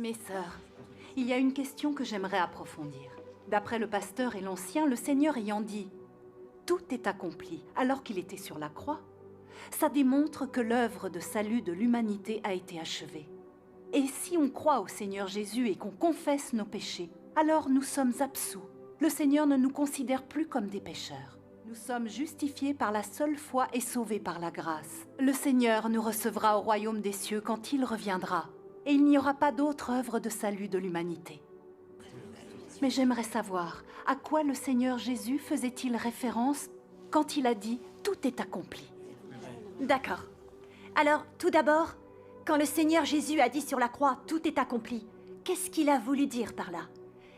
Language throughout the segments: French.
Mes sœurs, il y a une question que j'aimerais approfondir. D'après le pasteur et l'ancien, le Seigneur ayant dit « Tout est accompli » alors qu'il était sur la croix, ça démontre que l'œuvre de salut de l'humanité a été achevée. Et si on croit au Seigneur Jésus et qu'on confesse nos péchés, alors nous sommes absous. Le Seigneur ne nous considère plus comme des pécheurs. Nous sommes justifiés par la seule foi et sauvés par la grâce. Le Seigneur nous recevra au royaume des cieux quand il reviendra. Et il n'y aura pas d'autre œuvre de salut de l'humanité. Mais j'aimerais savoir, à quoi le Seigneur Jésus faisait-il référence quand il a dit « Tout est accompli ». D'accord. Alors, tout d'abord, quand le Seigneur Jésus a dit sur la croix « Tout est accompli », qu'est-ce qu'il a voulu dire par là?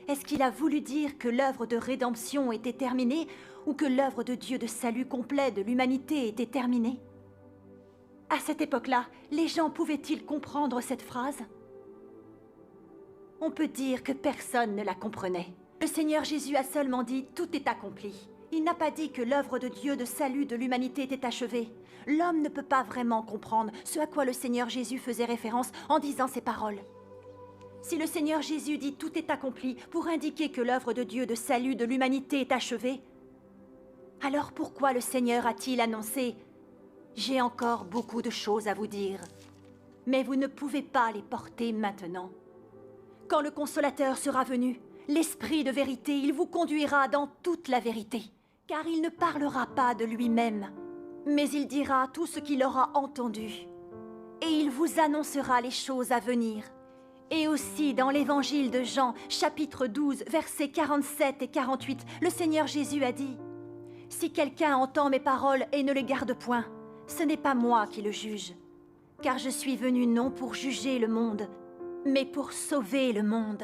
Est-ce qu'il a voulu dire que l'œuvre de rédemption était terminée ou que l'œuvre de Dieu de salut complet de l'humanité était terminée? À cette époque-là, les gens pouvaient-ils comprendre cette phrase? On peut dire que personne ne la comprenait. Le Seigneur Jésus a seulement dit « Tout est accompli ». Il n'a pas dit que l'œuvre de Dieu de salut de l'humanité était achevée. L'homme ne peut pas vraiment comprendre ce à quoi le Seigneur Jésus faisait référence en disant ces paroles. Si le Seigneur Jésus dit « Tout est accompli » pour indiquer que l'œuvre de Dieu de salut de l'humanité est achevée, alors pourquoi le Seigneur a-t-il annoncé « J'ai encore beaucoup de choses à vous dire, mais vous ne pouvez pas les porter maintenant. Quand le Consolateur sera venu, l'Esprit de vérité, il vous conduira dans toute la vérité, car il ne parlera pas de lui-même, mais il dira tout ce qu'il aura entendu, et il vous annoncera les choses à venir. » Et aussi dans l'évangile de Jean, chapitre 12, versets 47 et 48, le Seigneur Jésus a dit « Si quelqu'un entend mes paroles et ne les garde point, ce n'est pas moi qui le juge, car je suis venu non pour juger le monde, mais pour sauver le monde.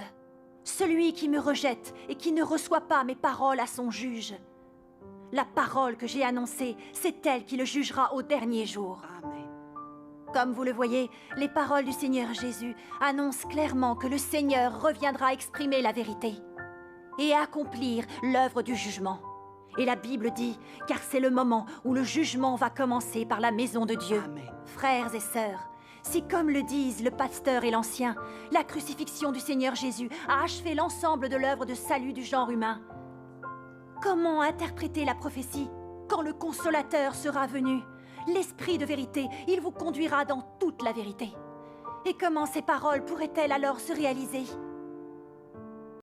Celui qui me rejette et qui ne reçoit pas mes paroles à son juge. La parole que j'ai annoncée, c'est elle qui le jugera au dernier jour. » Amen. Comme vous le voyez, les paroles du Seigneur Jésus annoncent clairement que le Seigneur reviendra exprimer la vérité et accomplir l'œuvre du jugement. Et la Bible dit, car c'est le moment où le jugement va commencer par la maison de Dieu. Amen. Frères et sœurs, si comme le disent le pasteur et l'ancien, la crucifixion du Seigneur Jésus a achevé l'ensemble de l'œuvre de salut du genre humain, comment interpréter la prophétie quand le Consolateur sera venu? L'Esprit de vérité, il vous conduira dans toute la vérité. Et comment ces paroles pourraient-elles alors se réaliser?